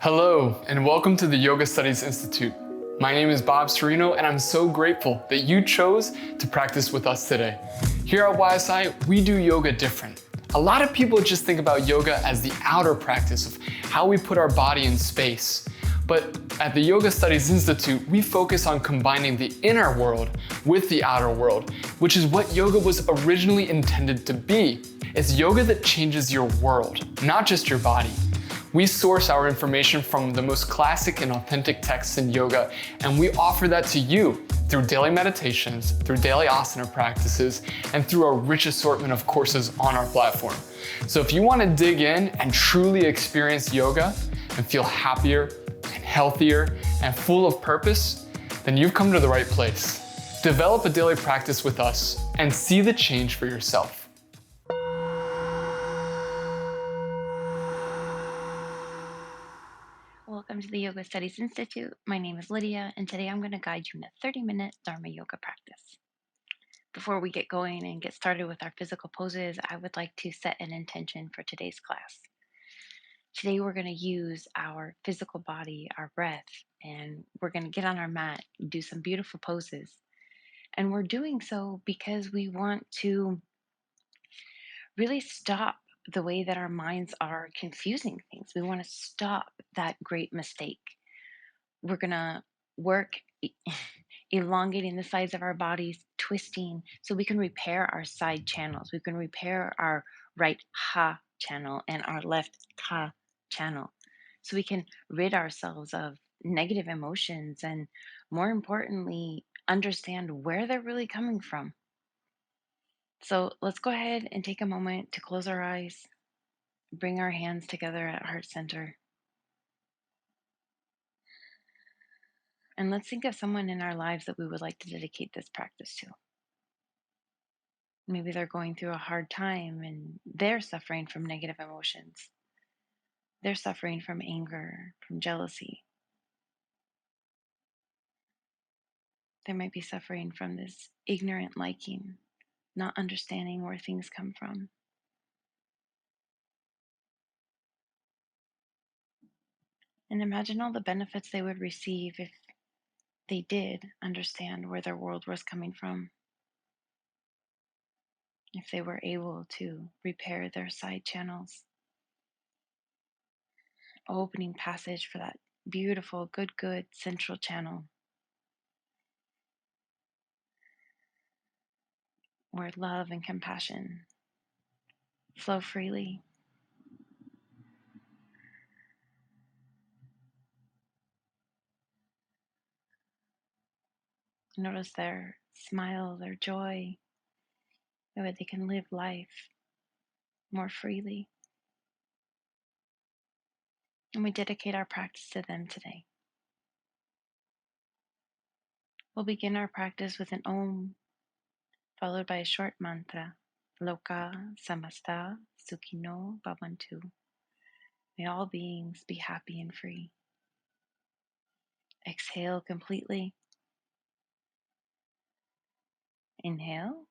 Hello, and welcome to the Yoga Studies Institute. My name is Bob Serino, and I'm so grateful that you chose to practice with us today. Here at YSI, we do yoga different. A lot of people just think about yoga as the outer practice of how we put our body in space. But at the Yoga Studies Institute, we focus on combining the inner world with the outer world, which is what yoga was originally intended to be. It's yoga that changes your world, not just your body. We source our information from the most classic and authentic texts in yoga, and we offer that to you through daily meditations, through daily asana practices, and through a rich assortment of courses on our platform. So if you want to dig in and truly experience yoga and feel happier and healthier and full of purpose, then you've come to the right place. Develop a daily practice with us and see the change for yourself. Welcome to the Yoga Studies Institute. My name is Lydia, and today I'm going to guide you in a 30-minute Dharma yoga practice. Before we get going and get started with our physical poses, I would like to set an intention for today's class. Today we're going to use our physical body, our breath, and we're going to get on our mat, do some beautiful poses. And we're doing so because we want to really stop the way that our minds are confusing things. We want to stop that great mistake. We're going to work elongating the sides of our bodies, twisting, so we can repair our side channels. We can repair our right ha channel and our left ta channel. So we can rid ourselves of negative emotions and, more importantly, understand where they're really coming from. So let's go ahead and take a moment to close our eyes, bring our hands together at heart center. And let's think of someone in our lives that we would like to dedicate this practice to. Maybe they're going through a hard time and they're suffering from negative emotions. They're suffering from anger, from jealousy. They might be suffering from this ignorant liking, not understanding where things come from. And imagine all the benefits they would receive if they did understand where their world was coming from. If they were able to repair their side channels, opening passage for that beautiful, good central channel where love and compassion flow freely. Notice their smile, their joy, the way they can live life more freely. And we dedicate our practice to them today. We'll begin our practice with an Om, followed by a short mantra. Loka samasta sukhino bhavantu. May all beings be happy and free. Exhale completely. Inhale.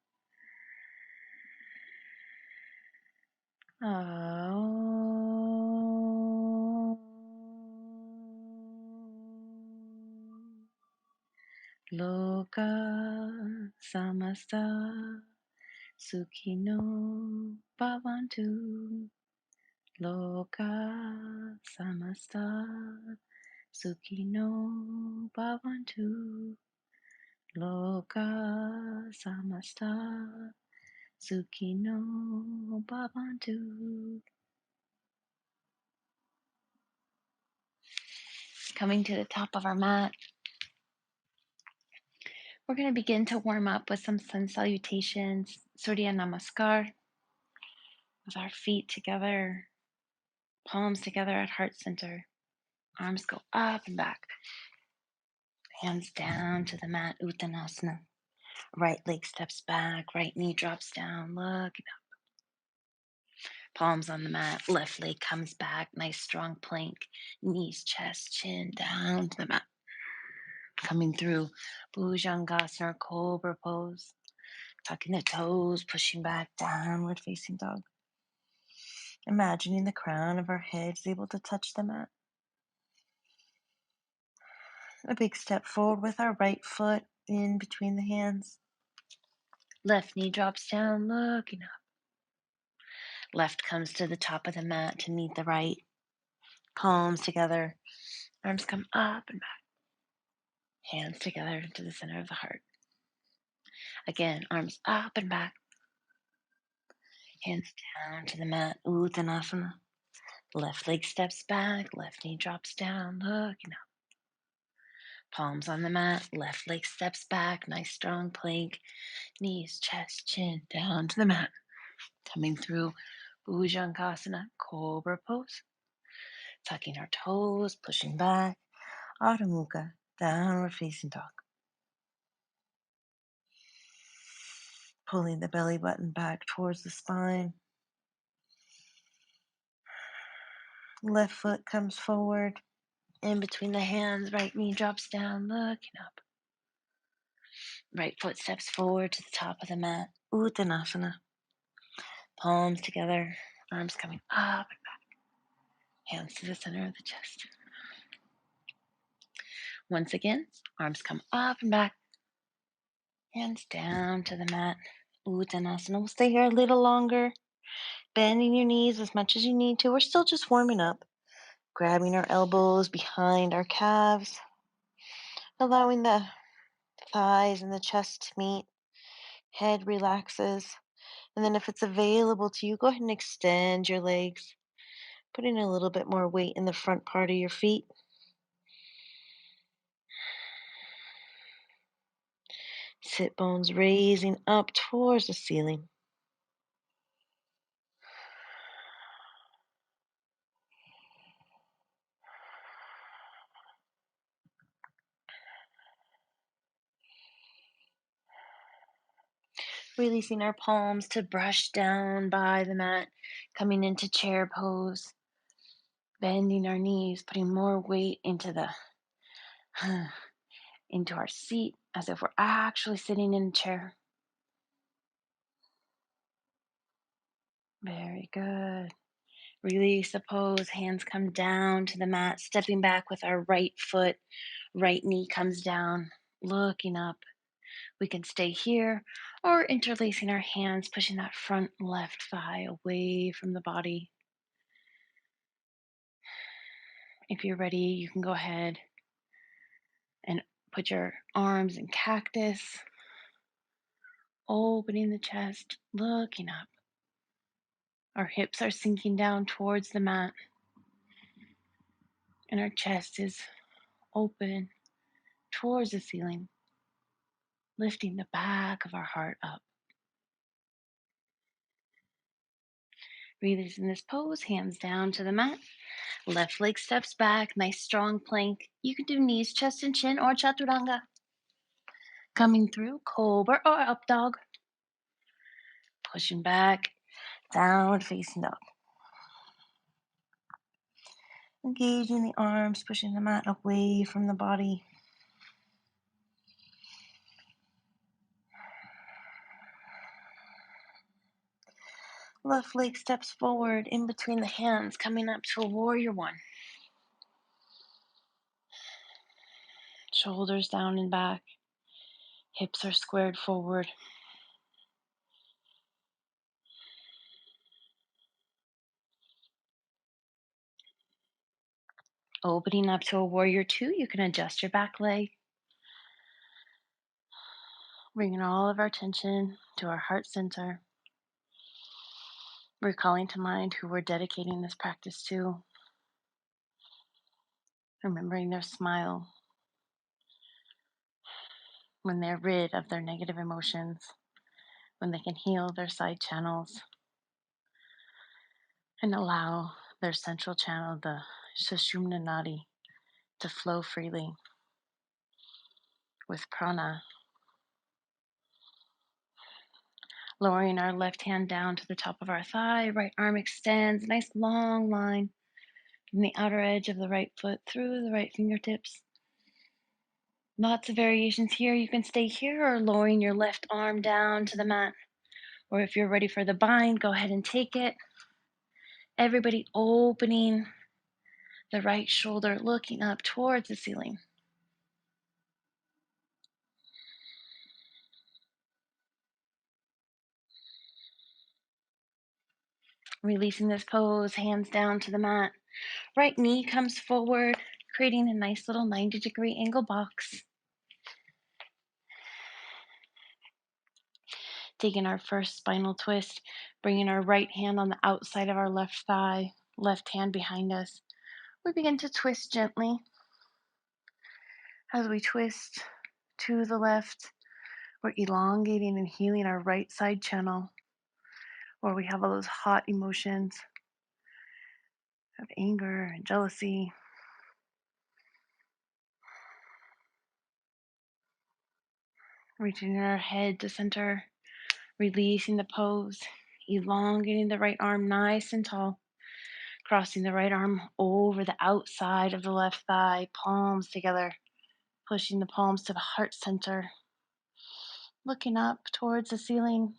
Loka samasta sukhino bhavantu. Loka samasta sukhino bhavantu. Loka samasta sukhino bhavantu. Coming to the top of our mat, we're going to begin to warm up with some sun salutations, Surya Namaskar, with our feet together, palms together at heart center. Arms go up and back. Hands down to the mat, Uttanasana. Right leg steps back, right knee drops down, look up. Palms on the mat, left leg comes back, nice strong plank. Knees, chest, chin down to the mat. Coming through Bhujangasana or Cobra pose. Tucking the toes, pushing back, downward facing dog. Imagining the crown of our head is able to touch the mat. A big step forward with our right foot in between the hands. Left knee drops down, looking up. Left comes to the top of the mat to meet the right. Palms together. Arms come up and back. Hands together to the center of the heart. Again, arms up and back. Hands down to the mat. Uttanasana. Left leg steps back. Left knee drops down, looking up. Palms on the mat. Left leg steps back. Nice strong plank. Knees, chest, chin down to the mat. Coming through Bhujangasana, Cobra pose. Tucking our toes, pushing back. Adho Mukha, downward facing dog. Pulling the belly button back towards the spine. Left foot comes forward. In between the hands, right knee drops down, looking up. Right foot steps forward to the top of the mat. Uttanasana. Palms together, arms coming up and back. Hands to the center of the chest. Once again, arms come up and back. Hands down to the mat. Uttanasana. We'll stay here a little longer. Bending your knees as much as you need to. We're still just warming up. Grabbing our elbows behind our calves. Allowing the thighs and the chest to meet. Head relaxes. And then if it's available to you, go ahead and extend your legs. Putting a little bit more weight in the front part of your feet. Sit bones raising up towards the ceiling. Releasing our palms to brush down by the mat, coming into chair pose, bending our knees, putting more weight into our seat as if we're actually sitting in a chair. Very good. Release the pose, hands come down to the mat, stepping back with our right foot, right knee comes down, looking up. We can stay here or interlacing our hands, pushing that front left thigh away from the body. If you're ready, you can go ahead and put your arms in cactus, opening the chest, looking up. Our hips are sinking down towards the mat, and our chest is open towards the ceiling, lifting the back of our heart up. Releasing this pose, hands down to the mat. Left leg steps back, nice strong plank. You can do knees, chest, and chin, or chaturanga. Coming through, cobra or up dog. Pushing back, downward facing dog. Engaging the arms, pushing the mat away from the body. Left leg steps forward in between the hands, coming up to a warrior one. Shoulders down and back. Hips are squared forward. Opening up to a warrior two, you can adjust your back leg. Bringing all of our attention to our heart center. Recalling to mind who we're dedicating this practice to. Remembering their smile when they're rid of their negative emotions, when they can heal their side channels and allow their central channel, the Sushumna Nadi, to flow freely with prana. Lowering our left hand down to the top of our thigh, right arm extends, nice long line from the outer edge of the right foot through the right fingertips. Lots of variations here. You can stay here or lowering your left arm down to the mat. Or if you're ready for the bind, go ahead and take it. Everybody opening the right shoulder, looking up towards the ceiling. Releasing this pose, hands down to the mat. Right knee comes forward, creating a nice little 90-degree angle box. Taking our first spinal twist, bringing our right hand on the outside of our left thigh, left hand behind us. We begin to twist gently. As we twist to the left, we're elongating and healing our right side channel, where we have all those hot emotions of anger and jealousy. Reaching our head to center, releasing the pose, elongating the right arm nice and tall, crossing the right arm over the outside of the left thigh, palms together, pushing the palms to the heart center, looking up towards the ceiling.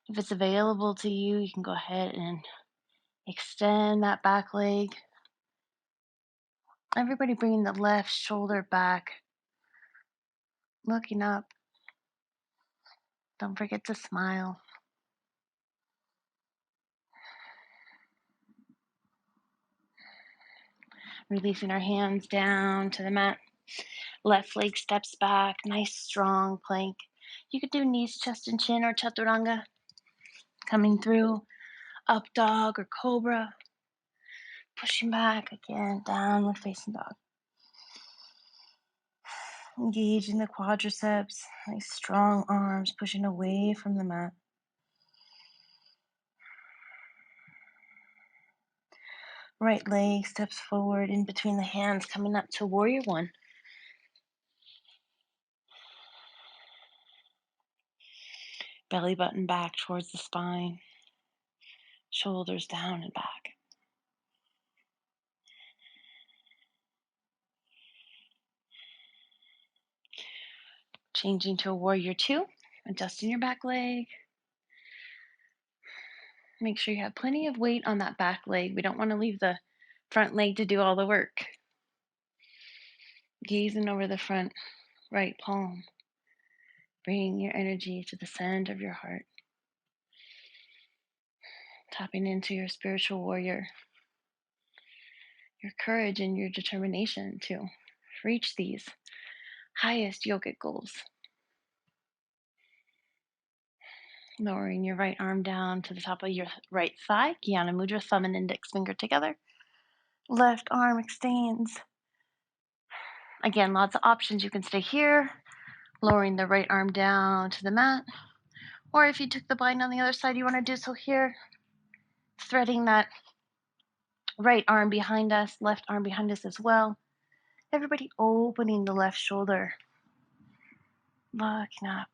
If it's available to you, you can go ahead and extend that back leg. Everybody bringing the left shoulder back, looking up. Don't forget to smile. Releasing our hands down to the mat. Left leg steps back, nice strong plank. You could do knees, chest, and chin, or chaturanga. Coming through, up dog or cobra. Pushing back again, downward facing dog. Engaging the quadriceps, nice strong arms, pushing away from the mat. Right leg steps forward in between the hands, coming up to warrior one. Belly button back towards the spine. Shoulders down and back. Changing to a warrior two, adjusting your back leg. Make sure you have plenty of weight on that back leg. We don't want to leave the front leg to do all the work. Gazing over the front right palm. Bringing your energy to the center of your heart. Tapping into your spiritual warrior. Your courage and your determination to reach these highest yogic goals. Lowering your right arm down to the top of your right thigh. Jnana Mudra, thumb and index finger together. Left arm extends. Again, lots of options. You can stay here, lowering the right arm down to the mat. Or if you took the bind on the other side, you want to do so here. Threading that right arm behind us, left arm behind us as well. Everybody opening the left shoulder. Looking up.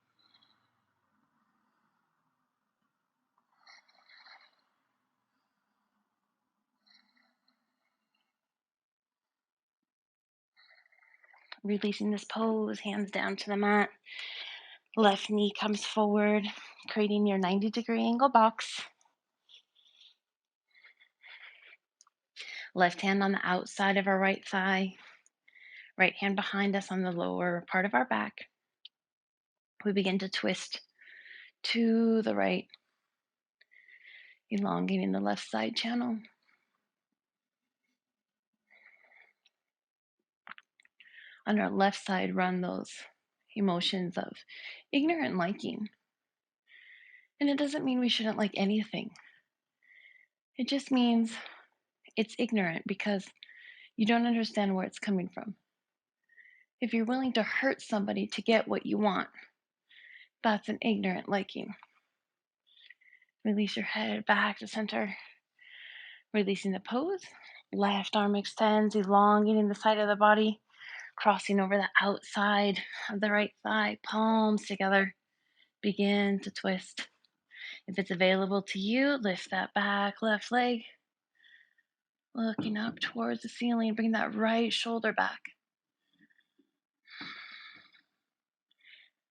Releasing this pose, hands down to the mat. Left knee comes forward, creating your 90-degree angle box. Left hand on the outside of our right thigh. Right hand behind us on the lower part of our back. We begin to twist to the right, elongating the left side channel. On our left side, run those emotions of ignorant liking. And it doesn't mean we shouldn't like anything. It just means it's ignorant because you don't understand where it's coming from. If you're willing to hurt somebody to get what you want, that's an ignorant liking. Release your head back to center. Releasing the pose. Left arm extends, elongating the side of the body, crossing over the outside of the right thigh, palms together. Begin to twist. If it's available to you, lift that back left leg. Looking up towards the ceiling, bring that right shoulder back.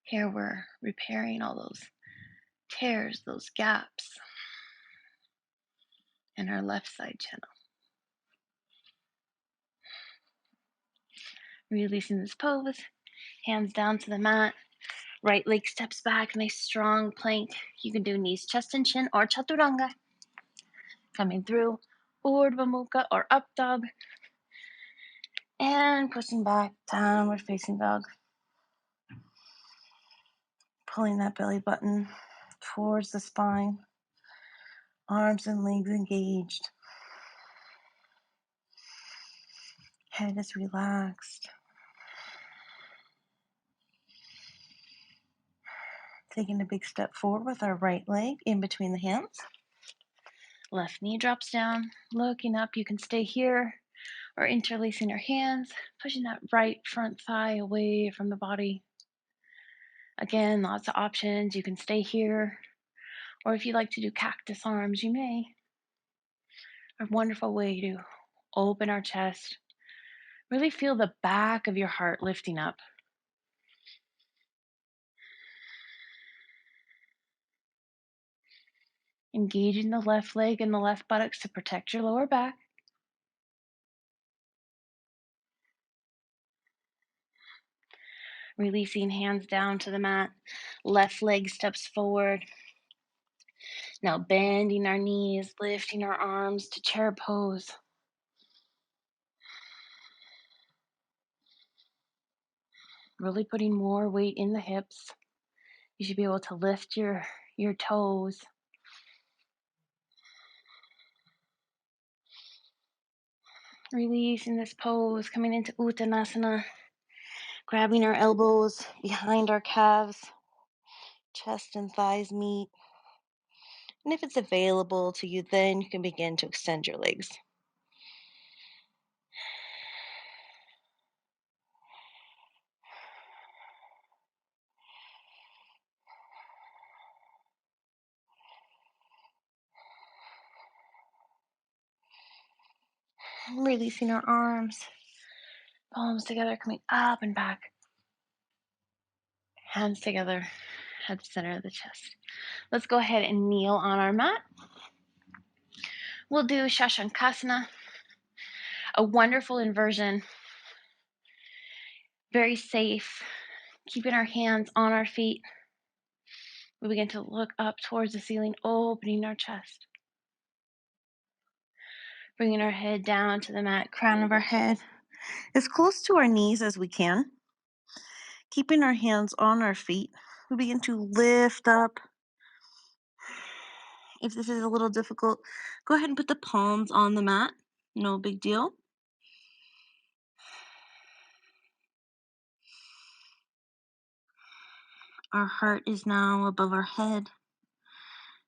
Here we're repairing all those tears, those gaps in our left side channel. Releasing this pose, hands down to the mat. Right leg steps back, nice strong plank. You can do knees, chest, and chin, or chaturanga. Coming through, Urdhva Mukha or up dog. And pushing back, downward facing dog. Pulling that belly button towards the spine. Arms and legs engaged. Head is relaxed. Taking a big step forward with our right leg in between the hands. Left knee drops down. Looking up, you can stay here or interlacing your hands, pushing that right front thigh away from the body. Again, lots of options. You can stay here, or if you like to do cactus arms, you may. A wonderful way to open our chest. Really feel the back of your heart lifting up. Engaging the left leg and the left buttocks to protect your lower back. Releasing hands down to the mat. Left leg steps forward. Now bending our knees, lifting our arms to chair pose. Really putting more weight in the hips. You should be able to lift your toes. Releasing this pose, coming into Uttanasana. Grabbing our elbows behind our calves. Chest and thighs meet. And if it's available to you, then you can begin to extend your legs. Releasing our arms, palms together, coming up and back. Hands together at the center of the chest. Let's go ahead and kneel on our mat. We'll do Shashankasana, a wonderful inversion, very safe, keeping our hands on our feet. We begin to look up towards the ceiling, opening our chest. Bringing our head down to the mat, crown of our head as close to our knees as we can. Keeping our hands on our feet, we begin to lift up. If this is a little difficult, go ahead and put the palms on the mat. No big deal. Our heart is now above our head.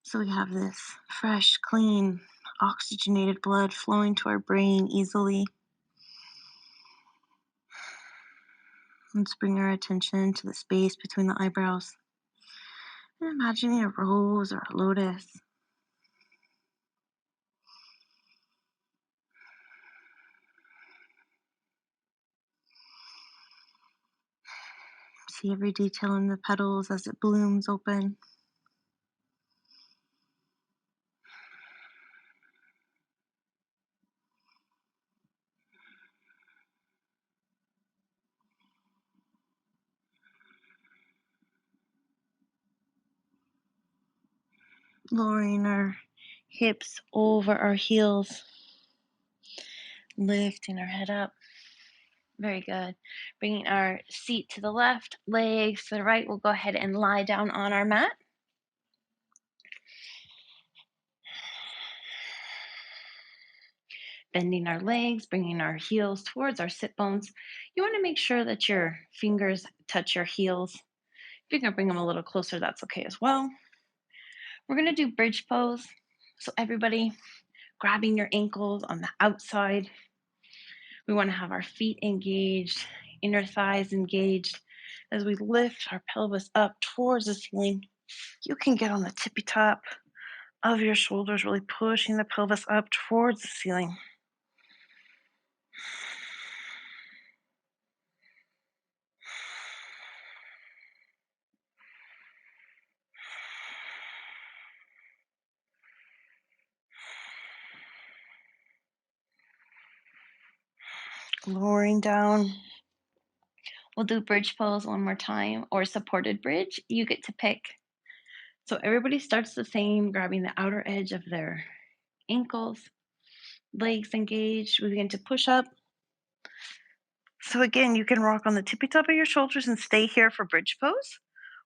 So we have this fresh, clean, oxygenated blood flowing to our brain easily. Let's bring our attention to the space between the eyebrows. And imagining a rose or a lotus. See every detail in the petals as it blooms open. Lowering our hips over our heels. Lifting our head up. Very good. Bringing our seat to the left, legs to the right. We'll go ahead and lie down on our mat. Bending our legs, bringing our heels towards our sit bones. You want to make sure that your fingers touch your heels. If you're going to bring them a little closer, that's okay as well. We're going to do bridge pose. So everybody grabbing your ankles on the outside. We want to have our feet engaged, inner thighs engaged. As we lift our pelvis up towards the ceiling, you can get on the tippy top of your shoulders, really pushing the pelvis up towards the ceiling. Lowering down. We'll do bridge pose one more time, or supported bridge. You get to pick. So everybody starts the same, grabbing the outer edge of their ankles, legs engaged. We begin to push up. So again, you can rock on the tippy top of your shoulders and stay here for bridge pose,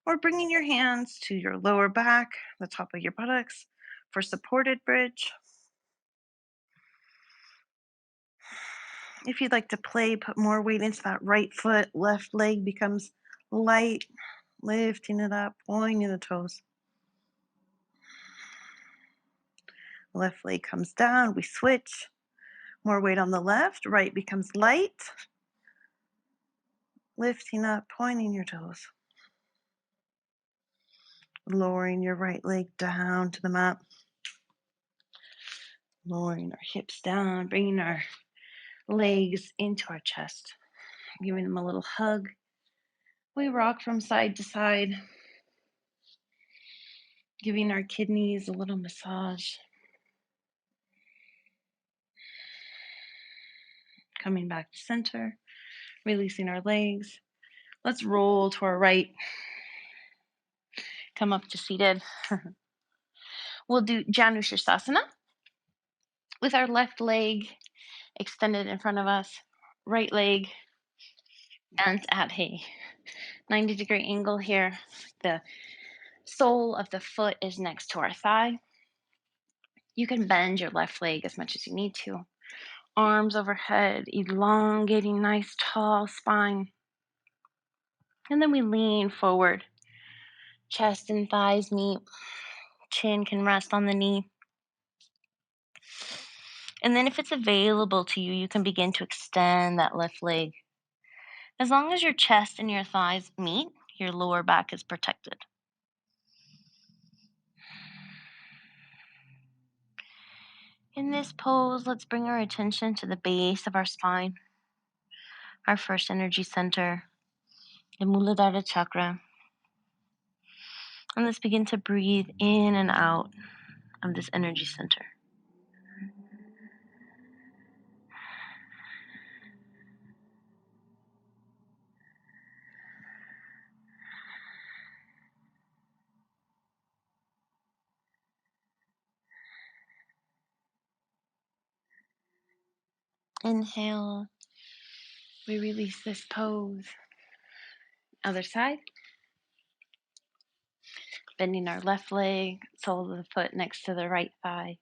or bringing your hands to your lower back, the top of your buttocks for supported bridge. If you'd like to play, put more weight into that right foot, left leg becomes light, lifting it up, pointing the toes. Left leg comes down, we switch. More weight on the left, right becomes light, lifting up, pointing your toes. Lowering your right leg down to the mat. Lowering our hips down, bringing our legs into our chest, giving them a little hug. We rock from side to side, giving our kidneys a little massage. Coming back to center, releasing our legs. Let's roll to our right. Come up to seated. We'll do Janushirasana with our left leg extended in front of us, right leg bent at a 90-degree angle here. The sole of the foot is next to our thigh. You can bend your left leg as much as you need to. Arms overhead, elongating, nice tall spine. And then we lean forward. Chest and thighs meet. Chin can rest on the knee. And then if it's available to you, you can begin to extend that left leg. As long as your chest and your thighs meet, your lower back is protected. In this pose, let's bring our attention to the base of our spine, our first energy center, the Muladhara chakra. And let's begin to breathe in and out of this energy center. Inhale, we release this pose. Other side. Bending our left leg, sole of the foot next to the right thigh,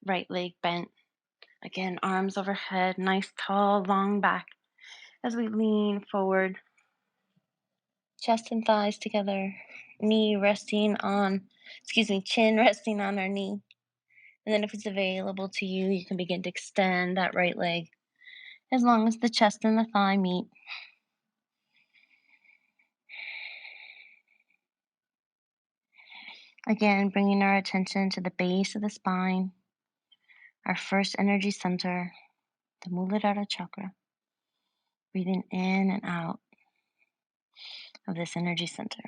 right leg bent. Again, arms overhead, nice tall, long back as we lean forward. Chest and thighs together, chin resting on our knee. And then if it's available to you, you can begin to extend that right leg as long as the chest and the thigh meet. Again, bringing our attention to the base of the spine, our first energy center, the Muladhara chakra. Breathing in and out of this energy center.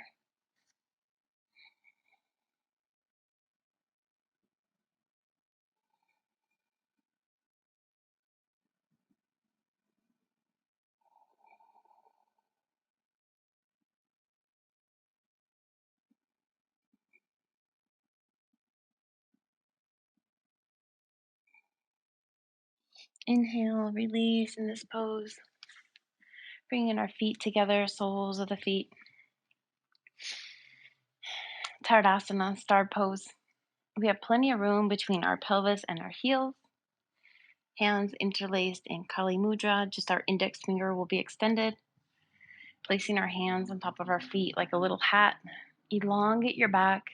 Inhale, release in this pose. Bringing our feet together, soles of the feet. Tadasana, star pose. We have plenty of room between our pelvis and our heels. Hands interlaced in Kali Mudra, just our index finger will be extended. Placing our hands on top of our feet like a little hat. Elongate your back,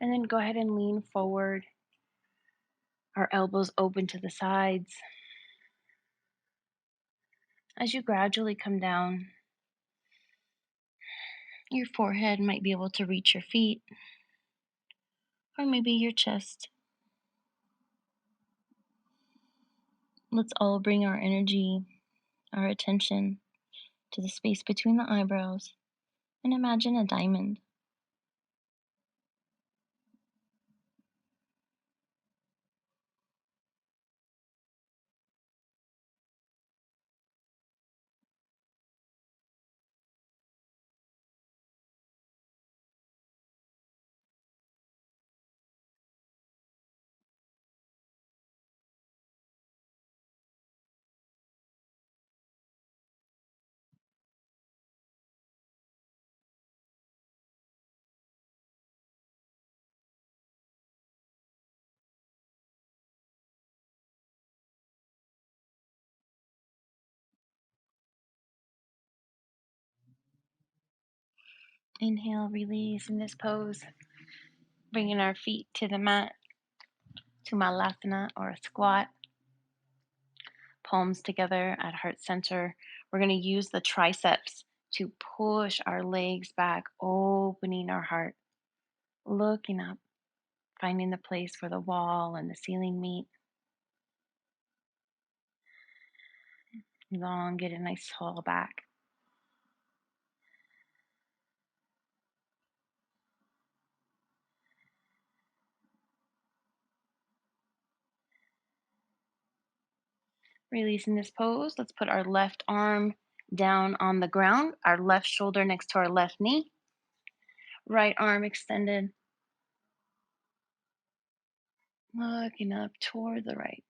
and then go ahead and lean forward. Our elbows open to the sides. As you gradually come down, your forehead might be able to reach your feet, or maybe your chest. Let's all bring our energy, our attention to the space between the eyebrows and imagine a diamond. Inhale, release in this pose. Bringing our feet to the mat, to Malasana or a squat. Palms together at heart center. We're going to use the triceps to push our legs back, opening our heart, looking up, finding the place where the wall and the ceiling meet. Long, get a nice tall back. Releasing this pose, let's put our left arm down on the ground, our left shoulder next to our left knee, right arm extended, looking up toward the right.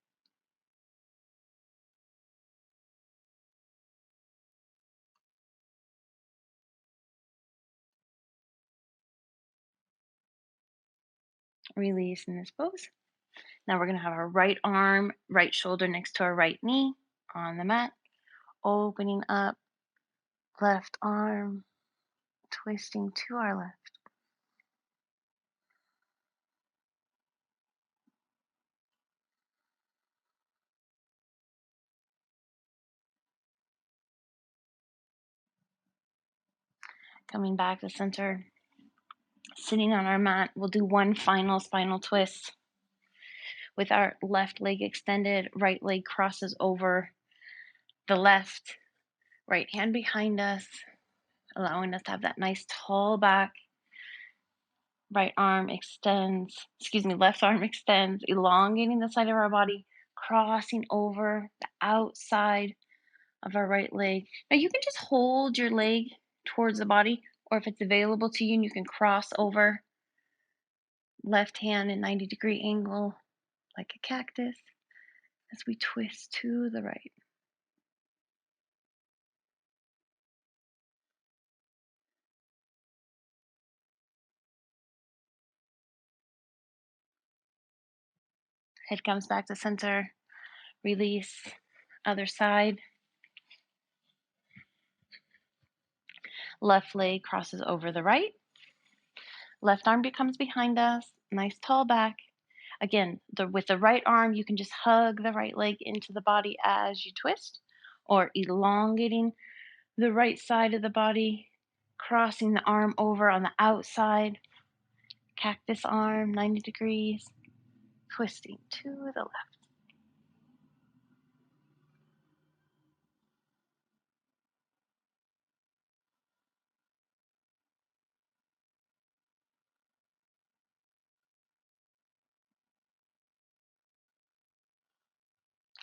Releasing this pose. Now we're going to have our right arm, right shoulder next to our right knee on the mat, opening up, left arm, twisting to our left. Coming back to center, sitting on our mat, we'll do one final spinal twist. With our left leg extended, right leg crosses over the left, right hand behind us, allowing us to have that nice tall back. Left arm extends, elongating the side of our body, crossing over the outside of our right leg. Now you can just hold your leg towards the body, or if it's available to you, and you can cross over left hand in 90-degree angle like a cactus as we twist to the right. Head comes back to center, release, other side. Left leg crosses over the right. Left arm becomes behind us, nice tall back. Again, with the right arm, you can just hug the right leg into the body as you twist, or elongating the right side of the body, crossing the arm over on the outside, cactus arm, 90 degrees, twisting to the left.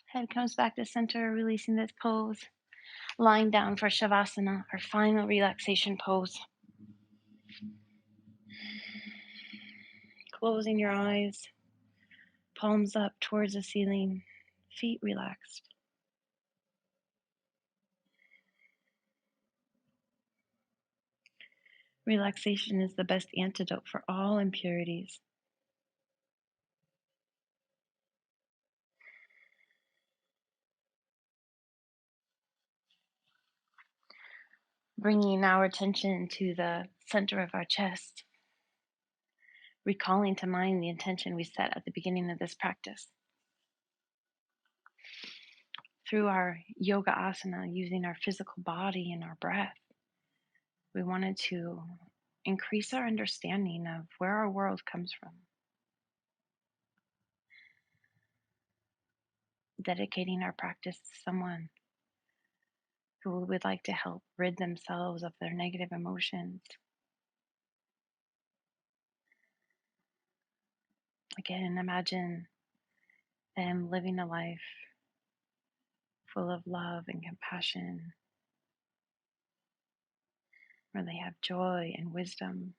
Head comes back to center, releasing this pose. Lying down for Savasana, our final relaxation pose. Closing your eyes, palms up towards the ceiling, feet relaxed. Relaxation is the best antidote for all impurities. Bringing our attention to the center of our chest, recalling to mind the intention we set at the beginning of this practice. Through our yoga asana, using our physical body and our breath, we wanted to increase our understanding of where our world comes from. Dedicating our practice to someone who would like to help rid themselves of their negative emotions. Again, imagine them living a life full of love and compassion, where they have joy and wisdom.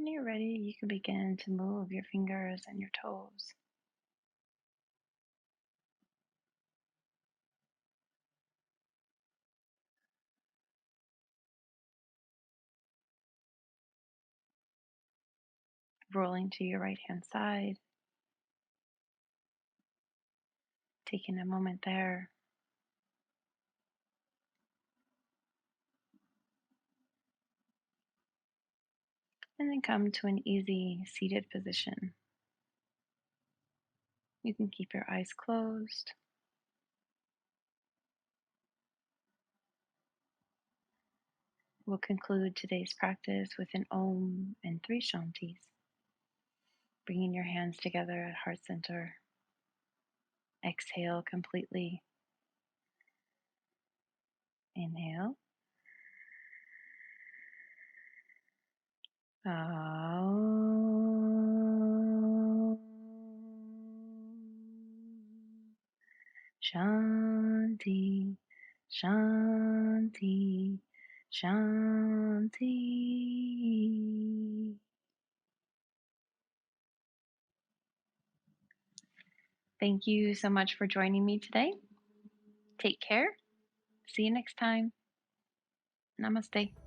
When you're ready, you can begin to move your fingers and your toes. Rolling to your right hand side, taking a moment there. And then come to an easy seated position. You can keep your eyes closed. We'll conclude today's practice with an Om and 3 Shantis. Bringing your hands together at heart center. Exhale completely. Inhale. Om. Shanti, Shanti, Shanti. Thank you so much for joining me today. Take care. See you next time. Namaste.